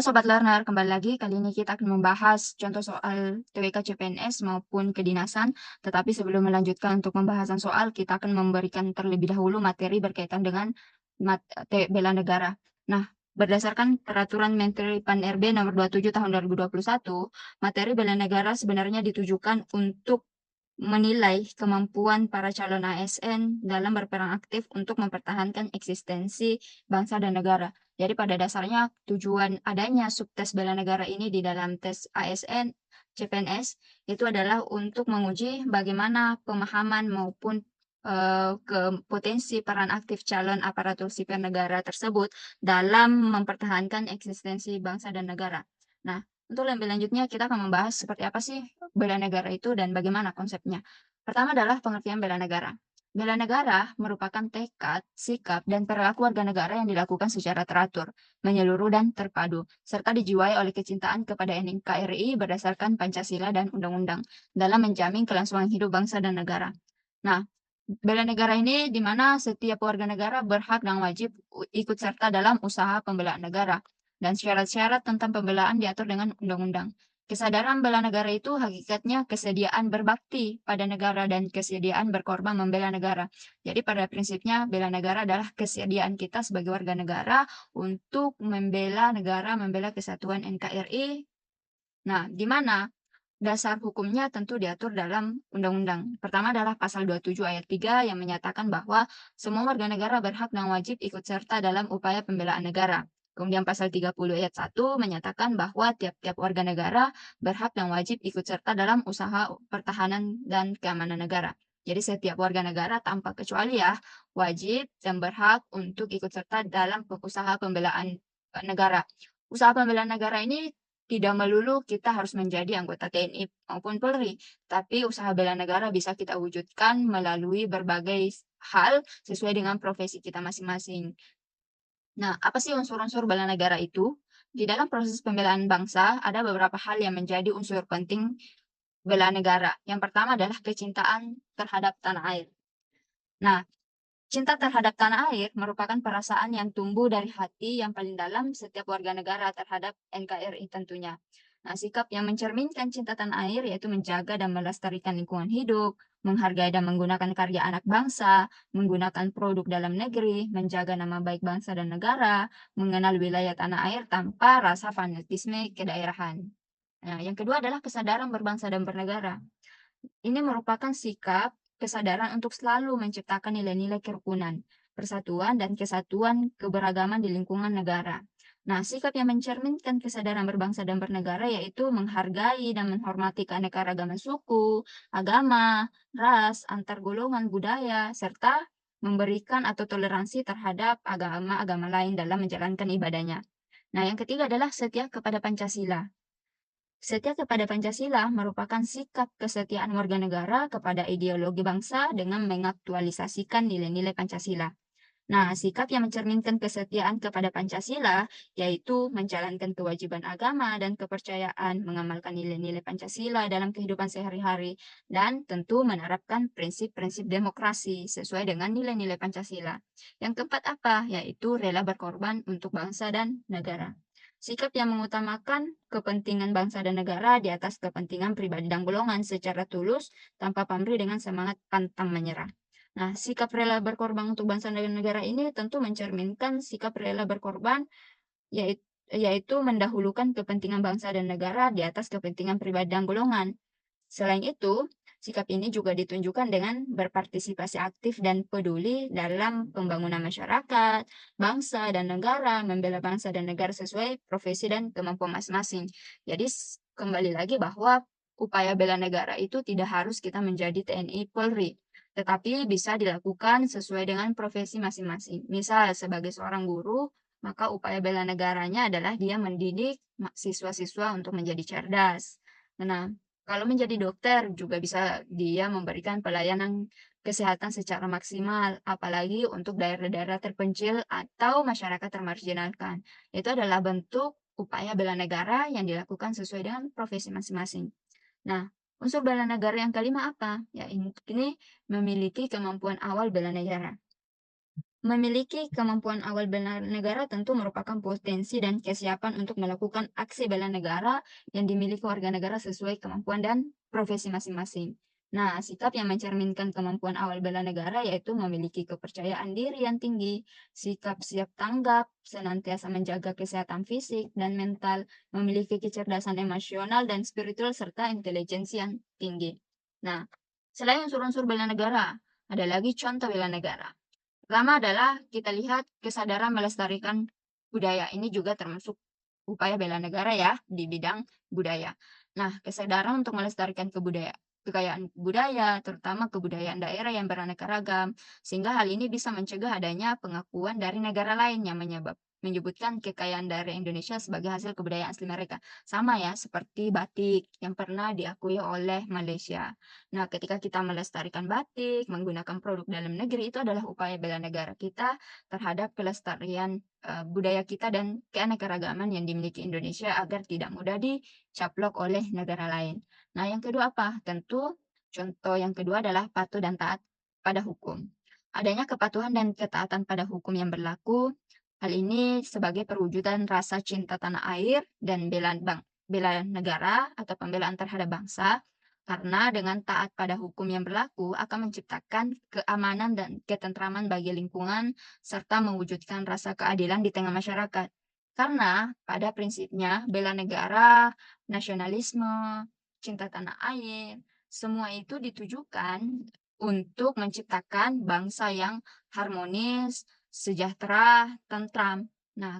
Sobat Learner, kembali lagi. Kali ini kita akan membahas contoh soal TWK CPNS maupun kedinasan. Tetapi sebelum melanjutkan untuk pembahasan soal, kita akan memberikan terlebih dahulu materi berkaitan dengan bela negara. Nah, berdasarkan Peraturan Menteri Pan-RB Nomor 27 Tahun 2021, materi bela negara sebenarnya ditujukan untuk menilai kemampuan para calon ASN dalam berperan aktif untuk mempertahankan eksistensi bangsa dan negara. Jadi pada dasarnya tujuan adanya subtes bela negara ini di dalam tes ASN CPNS itu adalah untuk menguji bagaimana pemahaman maupun ke potensi peran aktif calon aparatur sipil negara tersebut dalam mempertahankan eksistensi bangsa dan negara. Nah, untuk lebih lanjutnya kita akan membahas seperti apa sih bela negara itu dan bagaimana konsepnya. Pertama adalah pengertian bela negara. Bela negara merupakan tekad, sikap, dan perilaku warga negara yang dilakukan secara teratur, menyeluruh, dan terpadu, serta dijiwai oleh kecintaan kepada NKRI berdasarkan Pancasila dan Undang-Undang dalam menjamin kelangsungan hidup bangsa dan negara. Nah, bela negara ini di mana setiap warga negara berhak dan wajib ikut serta dalam usaha pembelaan negara, dan syarat-syarat tentang pembelaan diatur dengan undang-undang. Kesadaran bela negara itu hakikatnya kesediaan berbakti pada negara dan kesediaan berkorban membela negara. Jadi pada prinsipnya bela negara adalah kesediaan kita sebagai warga negara untuk membela negara, membela kesatuan NKRI. Nah, di mana dasar hukumnya tentu diatur dalam undang-undang. Pertama adalah pasal 27 ayat 3 yang menyatakan bahwa semua warga negara berhak dan wajib ikut serta dalam upaya pembelaan negara. Kemudian pasal 30 ayat 1 menyatakan bahwa tiap-tiap warga negara berhak dan wajib ikut serta dalam usaha pertahanan dan keamanan negara. Jadi setiap warga negara tanpa kecuali ya wajib dan berhak untuk ikut serta dalam usaha pembelaan negara. Usaha pembelaan negara ini tidak melulu kita harus menjadi anggota TNI maupun Polri, tapi usaha bela negara bisa kita wujudkan melalui berbagai hal sesuai dengan profesi kita masing-masing. Nah, apa sih unsur-unsur bela negara itu? Di dalam proses pembelaan bangsa, ada beberapa hal yang menjadi unsur penting bela negara. Yang pertama adalah kecintaan terhadap tanah air. Nah, cinta terhadap tanah air merupakan perasaan yang tumbuh dari hati yang paling dalam setiap warga negara terhadap NKRI tentunya. Nah, sikap yang mencerminkan cinta tanah air yaitu menjaga dan melestarikan lingkungan hidup, menghargai dan menggunakan karya anak bangsa, menggunakan produk dalam negeri, menjaga nama baik bangsa dan negara, mengenal wilayah tanah air tanpa rasa fanatisme kedaerahan. Nah, yang kedua adalah kesadaran berbangsa dan bernegara. Ini merupakan sikap kesadaran untuk selalu menciptakan nilai-nilai kerukunan, persatuan, dan kesatuan keberagaman di lingkungan negara. Nah, sikap yang mencerminkan kesadaran berbangsa dan bernegara yaitu menghargai dan menghormati keanekaragaman suku, agama, ras, antar golongan budaya, serta memberikan atau toleransi terhadap agama-agama lain dalam menjalankan ibadahnya. Nah, yang ketiga adalah setia kepada Pancasila. Setia kepada Pancasila merupakan sikap kesetiaan warga negara kepada ideologi bangsa dengan mengaktualisasikan nilai-nilai Pancasila. Nah, sikap yang mencerminkan kesetiaan kepada Pancasila yaitu menjalankan kewajiban agama dan kepercayaan, mengamalkan nilai-nilai Pancasila dalam kehidupan sehari-hari, dan tentu menerapkan prinsip-prinsip demokrasi sesuai dengan nilai-nilai Pancasila. Yang keempat apa? Yaitu rela berkorban untuk bangsa dan negara. Sikap yang mengutamakan kepentingan bangsa dan negara di atas kepentingan pribadi dan golongan secara tulus tanpa pamrih dengan semangat pantang menyerah. Nah, sikap rela berkorban untuk bangsa dan negara ini tentu mencerminkan sikap rela berkorban yaitu mendahulukan kepentingan bangsa dan negara di atas kepentingan pribadi dan golongan. Selain itu, sikap ini juga ditunjukkan dengan berpartisipasi aktif dan peduli dalam pembangunan masyarakat, bangsa, dan negara, membela bangsa dan negara sesuai profesi dan kemampuan masing-masing. Jadi, kembali lagi bahwa upaya bela negara itu tidak harus kita menjadi TNI Polri, tetapi bisa dilakukan sesuai dengan profesi masing-masing. Misal, sebagai seorang guru, maka upaya bela negaranya adalah dia mendidik siswa-siswa untuk menjadi cerdas. Nah, kalau menjadi dokter juga bisa dia memberikan pelayanan kesehatan secara maksimal, apalagi untuk daerah-daerah terpencil atau masyarakat termarginalkan. Itu adalah bentuk upaya bela negara yang dilakukan sesuai dengan profesi masing-masing. Nah, unsur bela negara yang kelima apa? Ya, ini memiliki kemampuan awal bela negara. Memiliki kemampuan awal bela negara tentu merupakan potensi dan kesiapan untuk melakukan aksi bela negara yang dimiliki warga negara sesuai kemampuan dan profesi masing-masing. Nah, sikap yang mencerminkan kemampuan awal bela negara yaitu memiliki kepercayaan diri yang tinggi, sikap siap tanggap, senantiasa menjaga kesehatan fisik dan mental, memiliki kecerdasan emosional dan spiritual serta intelijensi yang tinggi. Nah, selain unsur-unsur bela negara, ada lagi contoh bela negara. Pertama adalah kita lihat kesadaran melestarikan budaya. Ini juga termasuk upaya bela negara ya di bidang budaya. Nah, kesadaran untuk melestarikan kekayaan budaya, terutama kebudayaan daerah yang beraneka ragam, sehingga hal ini bisa mencegah adanya pengakuan dari negara lain yang menyebutkan kekayaan daerah Indonesia sebagai hasil kebudayaan asli mereka. Sama ya, seperti batik yang pernah diakui oleh Malaysia. Nah, ketika kita melestarikan batik, menggunakan produk dalam negeri, itu adalah upaya bela negara kita terhadap kelestarian budaya kita dan keanekaragaman yang dimiliki Indonesia agar tidak mudah dicaplok oleh negara lain. Nah, yang kedua apa? Tentu contoh yang kedua adalah patuh dan taat pada hukum. Adanya kepatuhan dan ketaatan pada hukum yang berlaku, hal ini sebagai perwujudan rasa cinta tanah air dan bela negara atau pembelaan terhadap bangsa, karena dengan taat pada hukum yang berlaku akan menciptakan keamanan dan ketentraman bagi lingkungan serta mewujudkan rasa keadilan di tengah masyarakat. Karena pada prinsipnya bela negara, nasionalisme, cinta tanah air, semua itu ditujukan untuk menciptakan bangsa yang harmonis, sejahtera, tentram. Nah,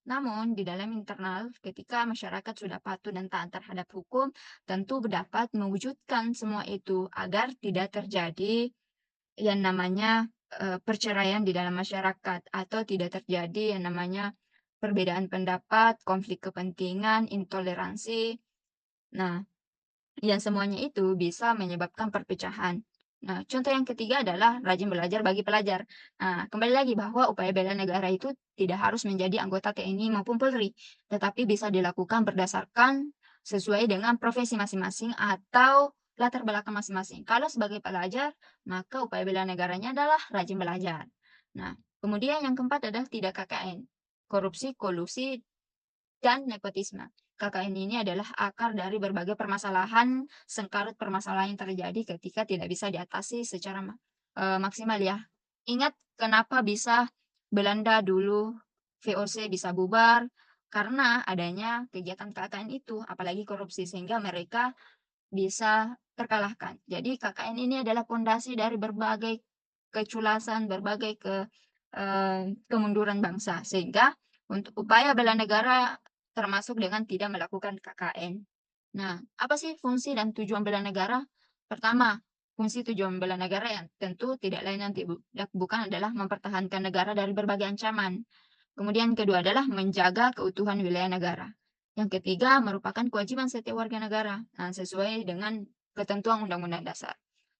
namun di dalam internal ketika masyarakat sudah patuh dan taat terhadap hukum, tentu dapat mewujudkan semua itu agar tidak terjadi yang namanya, perceraian di dalam masyarakat atau tidak terjadi yang namanya perbedaan pendapat, konflik kepentingan, intoleransi. Nah, yang semuanya itu bisa menyebabkan perpecahan. Nah, contoh yang ketiga adalah rajin belajar bagi pelajar. Nah, kembali lagi bahwa upaya bela negara itu tidak harus menjadi anggota TNI maupun Polri, tetapi bisa dilakukan berdasarkan sesuai dengan profesi masing-masing atau latar belakang masing-masing. Kalau sebagai pelajar, maka upaya bela negaranya adalah rajin belajar. Nah, kemudian yang keempat adalah tidak KKN, korupsi, kolusi, dan nepotisme. KKN ini adalah akar dari berbagai permasalahan, sengkarut permasalahan yang terjadi ketika tidak bisa diatasi secara maksimal ya. Ingat kenapa bisa Belanda dulu VOC bisa bubar? Karena adanya kegiatan KKN itu, apalagi korupsi, sehingga mereka bisa terkalahkan. Jadi KKN ini adalah pondasi dari berbagai keculasan, berbagai kemunduran bangsa. Sehingga untuk upaya bela negara termasuk dengan tidak melakukan KKN. Nah, apa sih fungsi dan tujuan bela negara? Pertama, fungsi tujuan bela negara yang tentu tidak lain dan bukan adalah mempertahankan negara dari berbagai ancaman. Kemudian kedua adalah menjaga keutuhan wilayah negara. Yang ketiga merupakan kewajiban setiap warga negara, nah, sesuai dengan ketentuan Undang-Undang Dasar.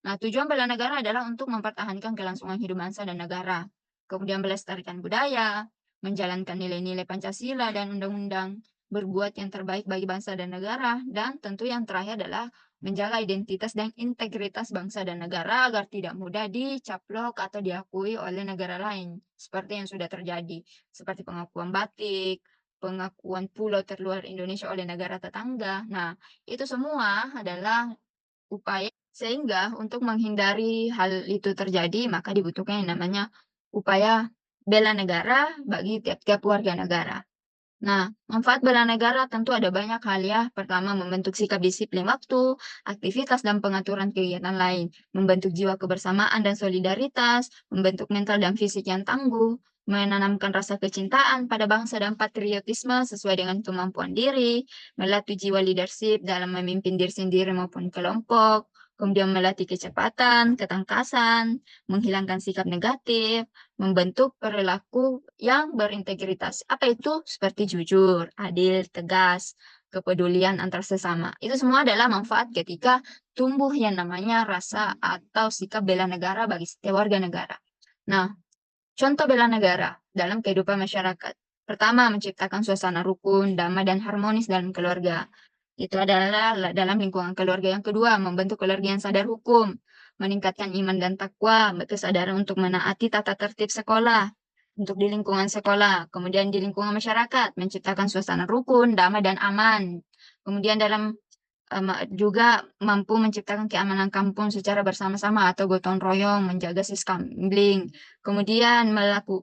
Nah, tujuan bela negara adalah untuk mempertahankan kelangsungan hidup bangsa dan negara, kemudian melestarikan budaya, menjalankan nilai-nilai Pancasila dan undang-undang, berbuat yang terbaik bagi bangsa dan negara, dan tentu yang terakhir adalah menjaga identitas dan integritas bangsa dan negara agar tidak mudah dicaplok atau diakui oleh negara lain, seperti yang sudah terjadi, seperti pengakuan batik, pengakuan pulau terluar Indonesia oleh negara tetangga. Nah, itu semua adalah upaya sehingga untuk menghindari hal itu terjadi, maka dibutuhkan yang namanya upaya bela negara bagi tiap-tiap warga negara. Nah, manfaat bela negara tentu ada banyak hal ya. Pertama, membentuk sikap disiplin waktu, aktivitas dan pengaturan kegiatan lain, membentuk jiwa kebersamaan dan solidaritas, membentuk mental dan fisik yang tangguh, menanamkan rasa kecintaan pada bangsa dan patriotisme sesuai dengan kemampuan diri, melatih jiwa leadership dalam memimpin diri sendiri maupun kelompok, kemudian melatih kecepatan, ketangkasan, menghilangkan sikap negatif, membentuk perilaku yang berintegritas. Apa itu? Seperti jujur, adil, tegas, kepedulian antar sesama. Itu semua adalah manfaat ketika tumbuh yang namanya rasa atau sikap bela negara bagi setiap warga negara. Nah, contoh bela negara dalam kehidupan masyarakat. Pertama, menciptakan suasana rukun, damai, dan harmonis dalam keluarga. Itu adalah dalam lingkungan keluarga. Yang kedua, membentuk keluarga yang sadar hukum, meningkatkan iman dan takwa, kesadaran untuk menaati tata tertib sekolah, untuk di lingkungan sekolah. Kemudian di lingkungan masyarakat, menciptakan suasana rukun, damai, dan aman. Kemudian dalam juga mampu menciptakan keamanan kampung secara bersama-sama atau gotong royong, menjaga siskamling. Kemudian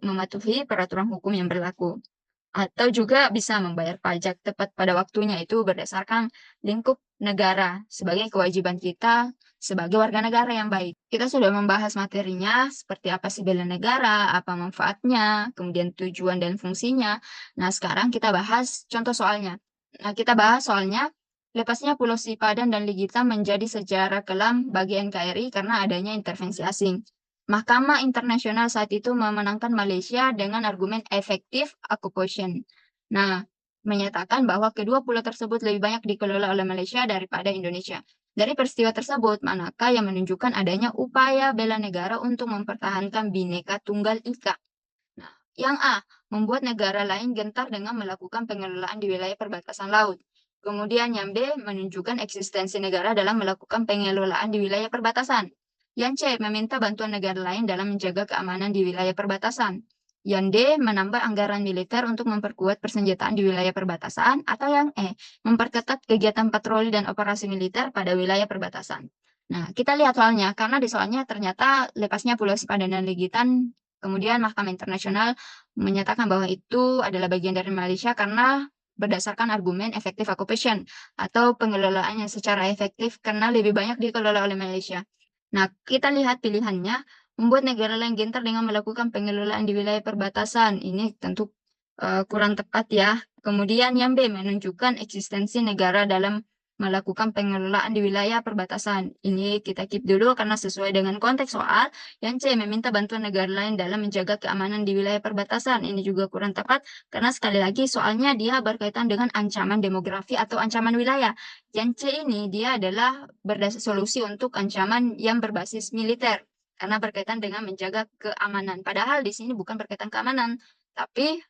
mematuhi peraturan hukum yang berlaku. Atau juga bisa membayar pajak tepat pada waktunya itu berdasarkan lingkup negara sebagai kewajiban kita sebagai warga negara yang baik. Kita sudah membahas materinya seperti apa sih bela negara, apa manfaatnya, kemudian tujuan dan fungsinya. Nah, sekarang kita bahas contoh soalnya. Nah, kita bahas soalnya lepasnya Pulau Sipadan dan Ligita menjadi sejarah kelam bagi NKRI karena adanya intervensi asing. Mahkamah Internasional saat itu memenangkan Malaysia dengan argumen effective occupation. Nah, menyatakan bahwa kedua pulau tersebut lebih banyak dikelola oleh Malaysia daripada Indonesia. Dari peristiwa tersebut, manakah yang menunjukkan adanya upaya bela negara untuk mempertahankan Bhinneka Tunggal Ika? Nah, yang A, membuat negara lain gentar dengan melakukan pengelolaan di wilayah perbatasan laut. Kemudian yang B, menunjukkan eksistensi negara dalam melakukan pengelolaan di wilayah perbatasan. Yang C, meminta bantuan negara lain dalam menjaga keamanan di wilayah perbatasan. Yang D, menambah anggaran militer untuk memperkuat persenjataan di wilayah perbatasan. Atau yang E, memperketat kegiatan patroli dan operasi militer pada wilayah perbatasan. Nah, kita lihat soalnya, karena di soalnya ternyata lepasnya Pulau Sipadan dan Legitan. Kemudian Mahkamah Internasional menyatakan bahwa itu adalah bagian dari Malaysia karena berdasarkan argumen effective occupation atau pengelolaan yang secara efektif karena lebih banyak dikelola oleh Malaysia. Nah, kita lihat pilihannya, membuat negara lain gentar dengan melakukan pengelolaan di wilayah perbatasan. Ini tentu kurang tepat ya. Kemudian yang B, menunjukkan eksistensi negara dalam melakukan pengelolaan di wilayah perbatasan. Ini kita keep dulu karena sesuai dengan konteks soal. Yang C, meminta bantuan negara lain dalam menjaga keamanan di wilayah perbatasan. Ini juga kurang tepat karena sekali lagi soalnya dia berkaitan dengan ancaman demografi atau ancaman wilayah. Yang C ini dia adalah berdasar solusi untuk ancaman yang berbasis militer karena berkaitan dengan menjaga keamanan. Padahal di sini bukan berkaitan keamanan, tapi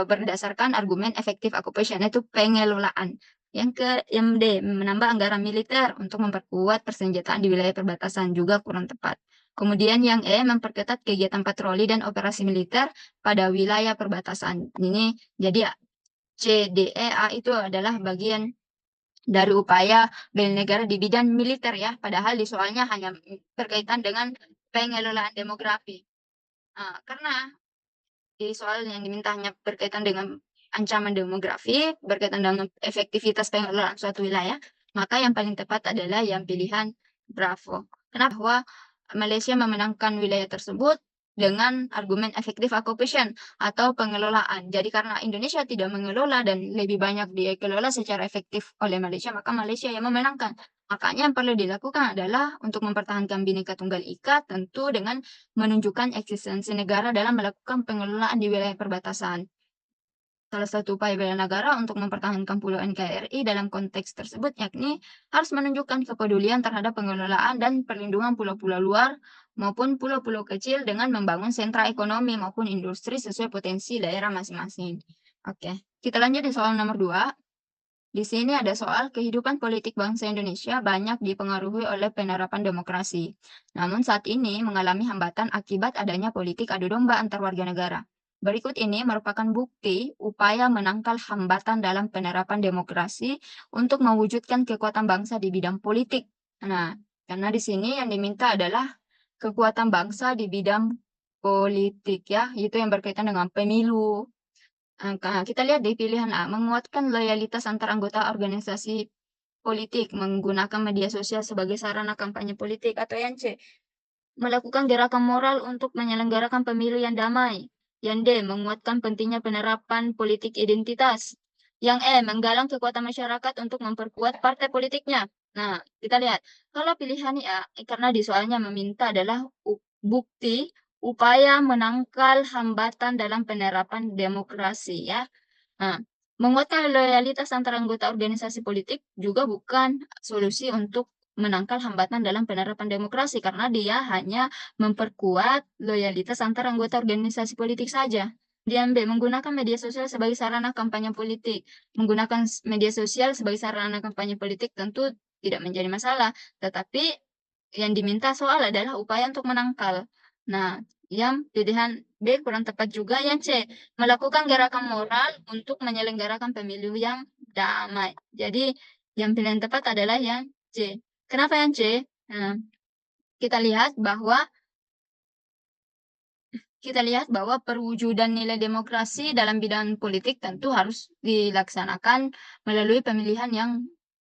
berdasarkan argumen effective occupation yaitu pengelolaan. Yang D, menambah anggaran militer untuk memperkuat persenjataan di wilayah perbatasan juga kurang tepat. Kemudian yang E, memperketat kegiatan patroli dan operasi militer pada wilayah perbatasan. Ini jadi C, D, E, A itu adalah bagian dari upaya bela negara di bidang militer ya, padahal di soalnya hanya berkaitan dengan pengelolaan demografi. Karena di soal yang diminta hanya berkaitan dengan ancaman demografi, berkaitan dengan efektivitas pengelolaan suatu wilayah, maka yang paling tepat adalah yang pilihan Bravo. Kenapa? Bahwa Malaysia memenangkan wilayah tersebut dengan argumen effective occupation atau pengelolaan. Jadi karena Indonesia tidak mengelola dan lebih banyak dikelola secara efektif oleh Malaysia, maka Malaysia yang memenangkan. Makanya yang perlu dilakukan adalah untuk mempertahankan Bhinneka Tunggal Ika tentu dengan menunjukkan eksistensi negara dalam melakukan pengelolaan di wilayah perbatasan. Salah satu upaya bela negara untuk mempertahankan Pulau NKRI dalam konteks tersebut yakni harus menunjukkan kepedulian terhadap pengelolaan dan perlindungan pulau-pulau luar maupun pulau-pulau kecil dengan membangun sentra ekonomi maupun industri sesuai potensi daerah masing-masing. Oke, kita lanjut di soal nomor 2. Di sini ada soal kehidupan politik bangsa Indonesia banyak dipengaruhi oleh penerapan demokrasi. Namun saat ini mengalami hambatan akibat adanya politik adu domba antar warga negara. Berikut ini merupakan bukti upaya menangkal hambatan dalam penerapan demokrasi untuk mewujudkan kekuatan bangsa di bidang politik. Nah, karena di sini yang diminta adalah kekuatan bangsa di bidang politik ya, itu yang berkaitan dengan pemilu, kita lihat di pilihan A, menguatkan loyalitas antar anggota organisasi politik menggunakan media sosial sebagai sarana kampanye politik. Atau yang C, melakukan gerakan moral untuk menyelenggarakan pemilu yang damai. Yang D, menguatkan pentingnya penerapan politik identitas. Yang E, menggalang kekuatan masyarakat untuk memperkuat partai politiknya. Nah, kita lihat. Kalau pilihan A, karena di soalnya meminta adalah bukti upaya menangkal hambatan dalam penerapan demokrasi ya. Nah, menguatkan loyalitas antara anggota organisasi politik juga bukan solusi untuk menangkal hambatan dalam penerapan demokrasi karena dia hanya memperkuat loyalitas antara anggota organisasi politik saja. Kemudian B, menggunakan media sosial sebagai sarana kampanye politik. Menggunakan media sosial sebagai sarana kampanye politik tentu tidak menjadi masalah, tetapi yang diminta soal adalah upaya untuk menangkal. Nah, yang pilihan B kurang tepat juga. Yang C, melakukan gerakan moral untuk menyelenggarakan pemilu yang damai. Jadi, yang pilihan tepat adalah yang C. Kenapa yang C? Nah, kita lihat bahwa kita lihat bahwa perwujudan nilai demokrasi dalam bidang politik tentu harus dilaksanakan melalui pemilihan yang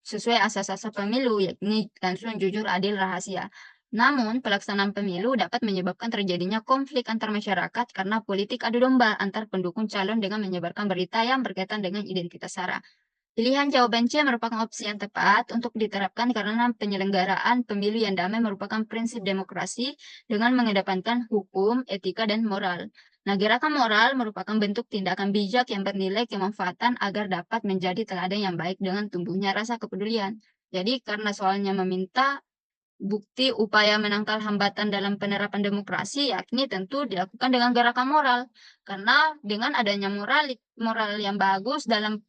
sesuai asas-asas pemilu, yakni langsung, jujur, adil, rahasia. Namun, pelaksanaan pemilu dapat menyebabkan terjadinya konflik antar masyarakat karena politik adu domba antar pendukung calon dengan menyebarkan berita yang berkaitan dengan identitas sara. Pilihan jawaban C merupakan opsi yang tepat untuk diterapkan karena penyelenggaraan pemilu yang damai merupakan prinsip demokrasi dengan mengedepankan hukum, etika, dan moral. Nah, gerakan moral merupakan bentuk tindakan bijak yang bernilai kemanfaatan agar dapat menjadi teladan yang baik dengan tumbuhnya rasa kepedulian. Jadi, karena soalnya meminta bukti upaya menangkal hambatan dalam penerapan demokrasi, yakni tentu dilakukan dengan gerakan moral. Karena dengan adanya moral yang bagus dalam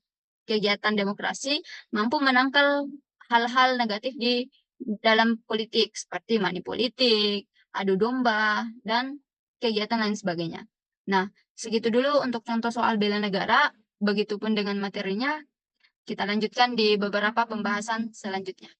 kegiatan demokrasi mampu menangkal hal-hal negatif di dalam politik seperti money politik, adu domba, dan kegiatan lain sebagainya. Nah, segitu dulu untuk contoh soal bela negara, begitupun dengan materinya, kita lanjutkan di beberapa pembahasan selanjutnya.